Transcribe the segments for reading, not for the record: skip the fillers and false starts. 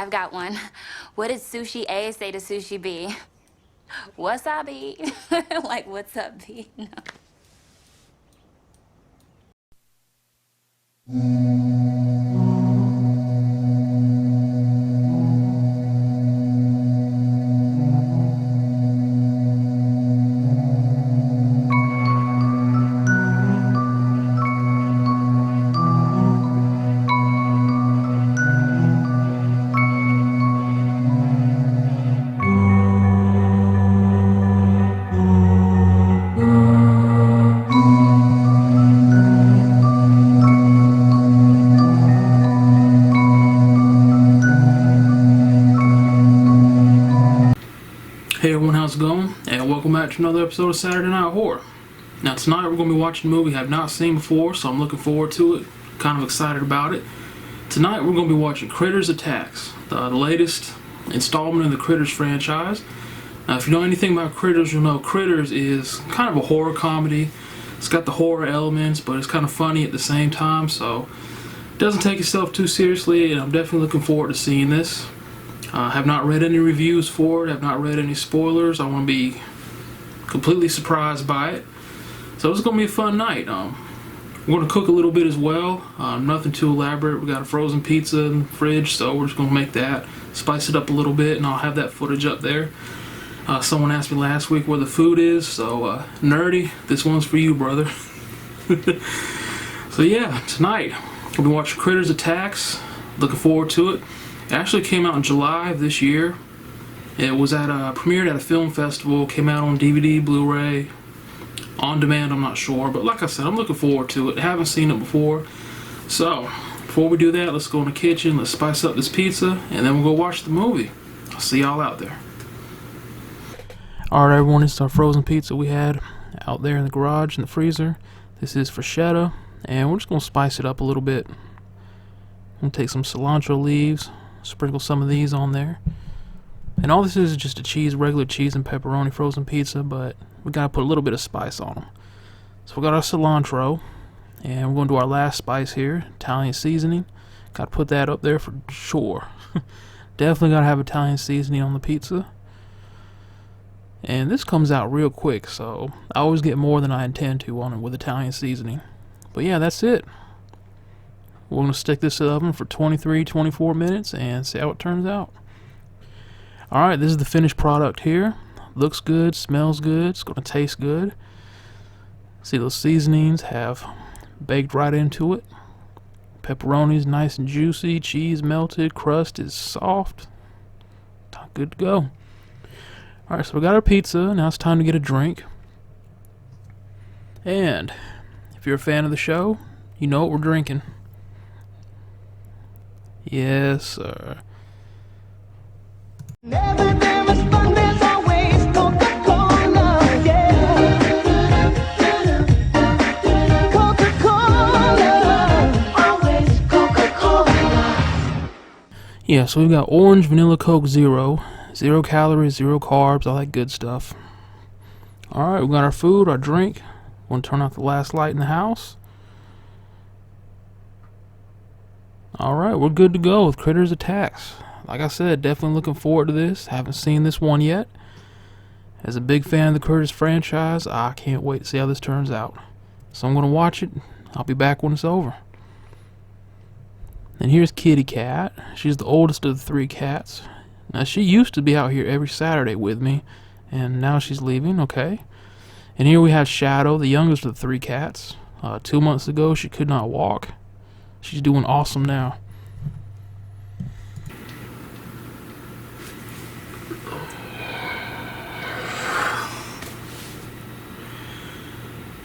I've got one. What did sushi A say to sushi B? Wasabi. Like, what's up, B? No. Hey everyone, how's it going? And welcome back to another episode of Saturday Night Horror. Now tonight we're going to be watching a movie I have not seen before, so I'm looking forward to it. Kind of excited about it. Tonight we're going to be watching Critters Attacks, the latest installment in the Critters franchise. Now if you know anything about Critters, you'll know Critters is kind of a horror comedy. It's got the horror elements, but it's kind of funny at the same time, so it doesn't take itself too seriously, and I'm definitely looking forward to seeing this. Have not read any reviews for it, have not read any spoilers. I want to be completely surprised by it. So it's going to be a fun night. We're going to cook a little bit as well. Nothing too elaborate. We got a frozen pizza in the fridge, so we're just going to make that. Spice it up a little bit, and I'll have that footage up there. Someone asked me last week where the food is, so nerdy, this one's for you, brother. So yeah, tonight we'll be watching Critters Attacks. Looking forward to it. It actually came out in July of this year. It was premiered at a film festival, came out on DVD, Blu-ray, on demand, I'm not sure. But like I said, I'm looking forward to it. I haven't seen it before. So, before we do that, let's go in the kitchen, let's spice up this pizza, and then we'll go watch the movie. I'll see y'all out there. Alright everyone, this is our frozen pizza we had out there in the garage, in the freezer. This is feta, and we're just going to spice it up a little bit. I'm going to take some cilantro leaves, sprinkle some of these on there. And all this is just a regular cheese and pepperoni frozen pizza, but we gotta put a little bit of spice on them. So we got our cilantro, and we're going to do our last spice here, Italian seasoning. Gotta put that up there for sure. Definitely gotta have Italian seasoning on the pizza. And this comes out real quick, so I always get more than I intend to on it with Italian seasoning. But yeah, that's it. We're going to stick this in the oven for 23-24 minutes and see how it turns out. Alright, this is the finished product here. Looks good, smells good, it's going to taste good. See, those seasonings have baked right into it. Pepperoni's nice and juicy, cheese melted, crust is soft. Good to go. Alright, so we got our pizza, now it's time to get a drink. And if you're a fan of the show, you know what we're drinking. Yes, sir. Never, never fun, there's always Coca-Cola, yeah. Coca-Cola, always Coca-Cola. Yeah, so we've got orange vanilla Coke Zero. 0 calories, 0 carbs, all that good stuff. Alright, we got our food, our drink. Want to turn off the last light in the house. Alright, we're good to go with Critters Attacks. Like I said, definitely looking forward to this. Haven't seen this one yet. As a big fan of the Critters franchise, I can't wait to see how this turns out. So I'm going to watch it. I'll be back when it's over. And here's Kitty Cat. She's the oldest of the 3 cats. Now, she used to be out here every Saturday with me, and now she's leaving, okay. And here we have Shadow, the youngest of the 3 cats. 2 months ago, she could not walk. She's doing awesome now.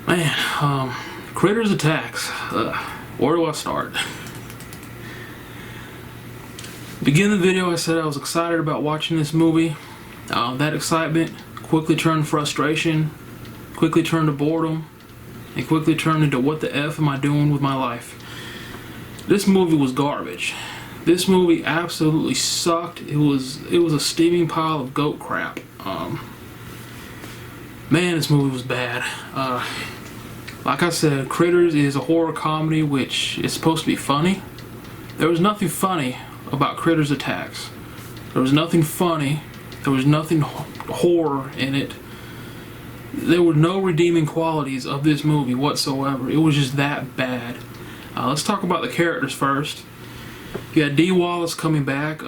Man, Critters Attacks. Where do I start? Beginning of the video, I said I was excited about watching this movie. That excitement quickly turned to frustration, quickly turned to boredom, and quickly turned into what the F am I doing with my life? This movie was garbage. This movie absolutely sucked. It was a steaming pile of goat crap. Man, this movie was bad. Like I said, Critters is a horror comedy which is supposed to be funny. There was nothing funny about Critters Attacks. There was nothing funny. There was nothing horror in it. There were no redeeming qualities of this movie whatsoever. It was just that bad. Let's talk about the characters first. You got Dee Wallace coming back.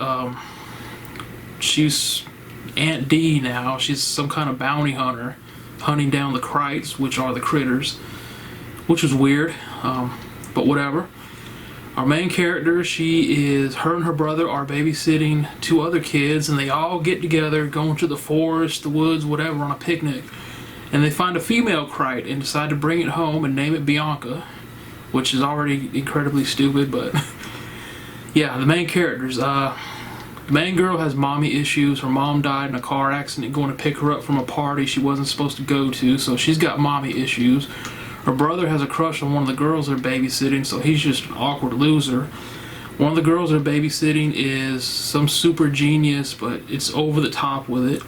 She's Aunt Dee now. She's some kind of bounty hunter hunting down the Krites, which are the critters, which was weird, but whatever. Our main character, her and her brother are babysitting 2 other kids, and they all get together, going to the forest, the woods, whatever, on a picnic. And they find a female Krite and decide to bring it home and name it Bianca, which is already incredibly stupid, but yeah, the main characters. The main girl has mommy issues. Her mom died in a car accident going to pick her up from a party she wasn't supposed to go to, so she's got mommy issues. Her brother has a crush on one of the girls they're babysitting, so he's just an awkward loser. One of the girls they're babysitting is some super genius, but it's over the top with it.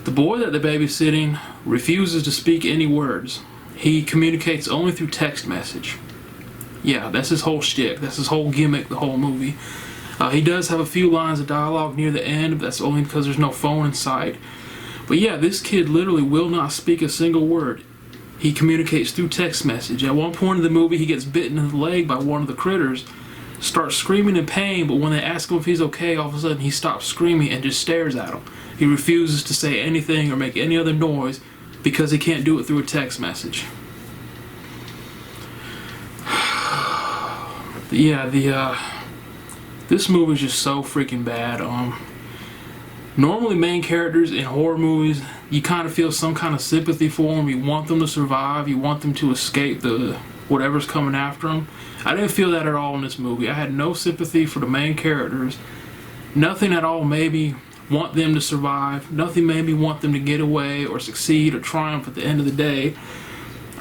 The boy that they're babysitting refuses to speak any words. He communicates only through text message. Yeah, that's his whole shtick. That's his whole gimmick, the whole movie. He does have a few lines of dialogue near the end, but that's only because there's no phone in sight. But yeah, this kid literally will not speak a single word. He communicates through text message. At one point in the movie, he gets bitten in the leg by one of the critters, starts screaming in pain, but when they ask him if he's okay, all of a sudden he stops screaming and just stares at him. He refuses to say anything or make any other noise because he can't do it through a text message. This movie is just so freaking bad. Normally main characters in horror movies, you kind of feel some kind of sympathy for them. You want them to survive. You want them to escape the whatever's coming after them. I didn't feel that at all in this movie. I had no sympathy for the main characters. Nothing at all made me want them to survive. Nothing made me want them to get away or succeed or triumph at the end of the day.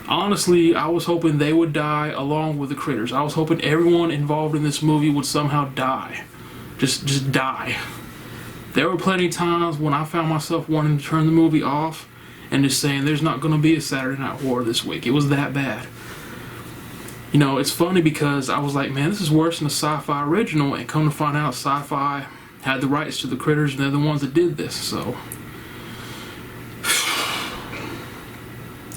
Honestly, I was hoping they would die along with the critters. I was hoping everyone involved in this movie would somehow die. Just die. There were plenty of times when I found myself wanting to turn the movie off and just saying there's not going to be a Saturday Night Horror this week. It was that bad. You know, it's funny because I was like, man, this is worse than a sci-fi original, and come to find out sci-fi had the rights to the critters and they're the ones that did this, so.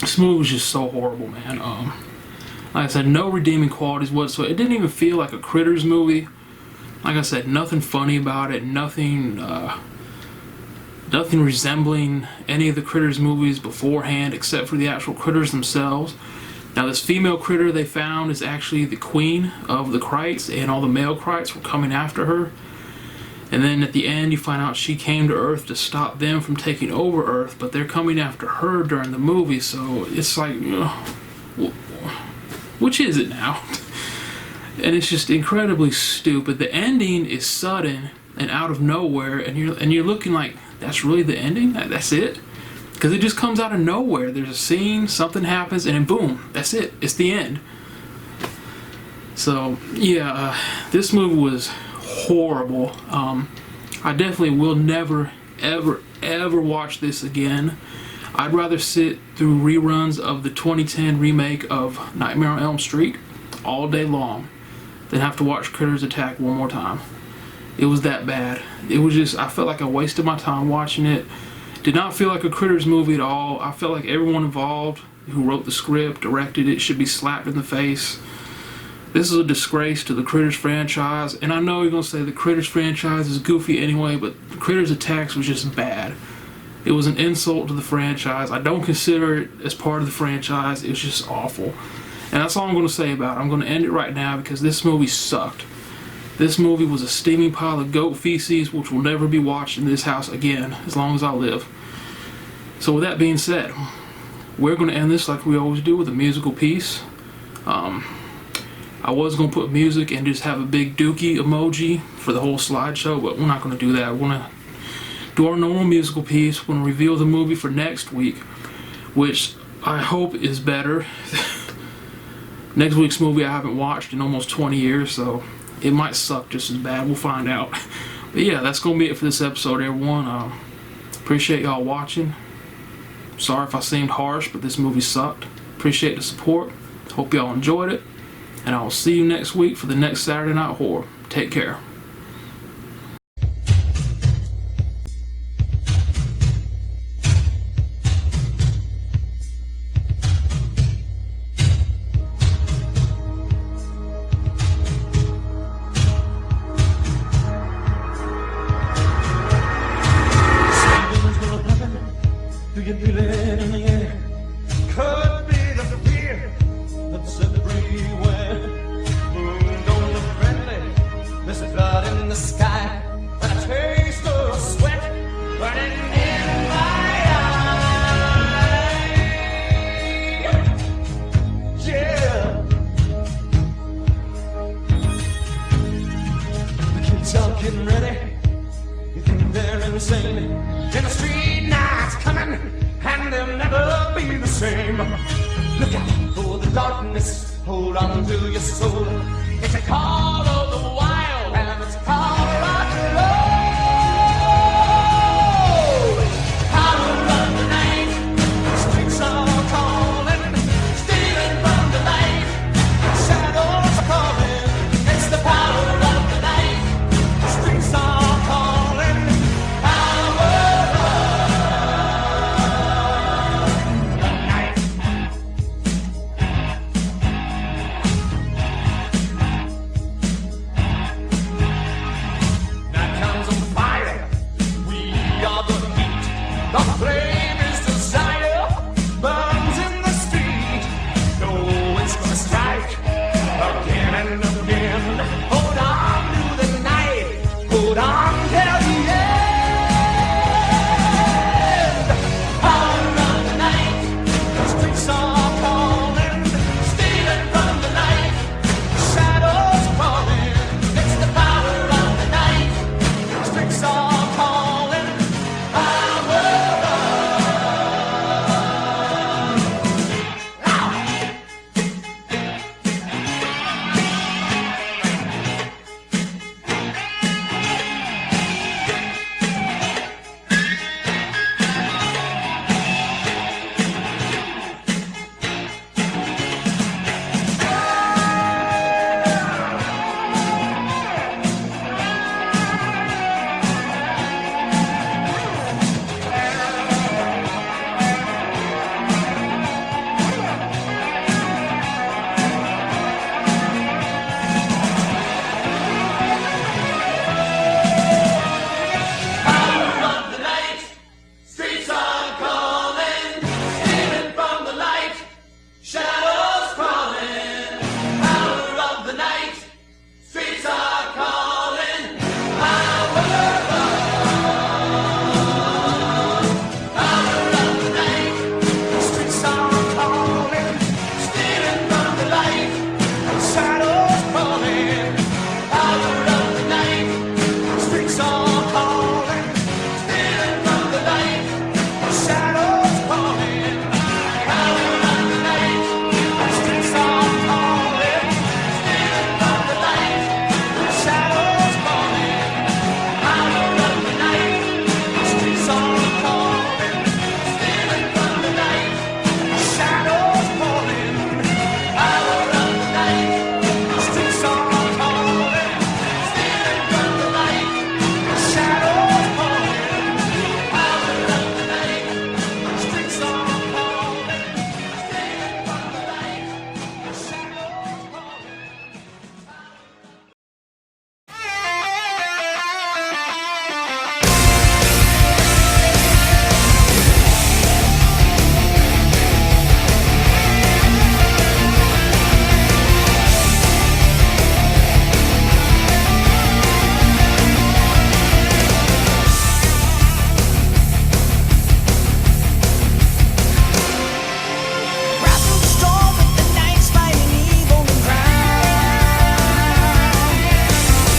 This movie was just so horrible, man. Like I said, no redeeming qualities whatsoever. It didn't even feel like a Critters movie. Like I said, nothing funny about it, nothing resembling any of the Critters movies beforehand except for the actual critters themselves. Now this female critter they found is actually the queen of the Krites, and all the male Krites were coming after her. And then at the end you find out she came to Earth to stop them from taking over Earth, but they're coming after her during the movie, so it's like, which is it now? And it's just incredibly stupid. The ending is sudden and out of nowhere, and you're looking like, that's really the ending? That's it? Because it just comes out of nowhere. There's a scene, something happens, and then boom, that's it. It's the end. So yeah, this movie was horrible. I definitely will never, ever watch this again. I'd rather sit through reruns of the 2010 remake of Nightmare on Elm Street all day long than have to watch Critters Attack one more time. It was that bad. It was just, I felt like I wasted my time watching it. Did not feel like a Critters movie at all. I felt like everyone involved who wrote the script, directed it, should be slapped in the face. This is a disgrace to the Critters franchise, and I know you're going to say the Critters franchise is goofy anyway, but Critters Attacks was just bad. It was an insult to the franchise. I don't consider it as part of the franchise. It was just awful. And that's all I'm going to say about it. I'm going to end it right now because this movie sucked. This movie was a steaming pile of goat feces which will never be watched in this house again as long as I live. So with that being said, we're going to end this like we always do with a musical piece. I was going to put music and just have a big dookie emoji for the whole slideshow, but we're not going to do that. We're going to do our normal musical piece. We're going to reveal the movie for next week, which I hope is better. Next week's movie I haven't watched in almost 20 years, so it might suck just as bad. We'll find out. But yeah, that's going to be it for this episode, everyone. Appreciate y'all watching. Sorry if I seemed harsh, but this movie sucked. Appreciate the support. Hope y'all enjoyed it. And I will see you next week for the next Saturday Night Horror. Take care. you feel it in the air? Could be the fear that's everywhere. Moon don't look friendly. There's blood in the sky. And a taste of sweat burning in my eye. Yeah. The kids are getting ready. You think they're insane? In the street night's coming, and they'll never be the same. Look out for the darkness, hold on to your soul. It's a call of the wild, and it's a call of rock and roll. Power of the night, the streets are calling, stealing from the light. Shadows are calling, it's the power of the night. The streets are calling, power of the night. Night comes on fire. We are the heat. The flame is desire. Burns in the street. No, it's gonna strike again and again. Hold on to the night. Hold on.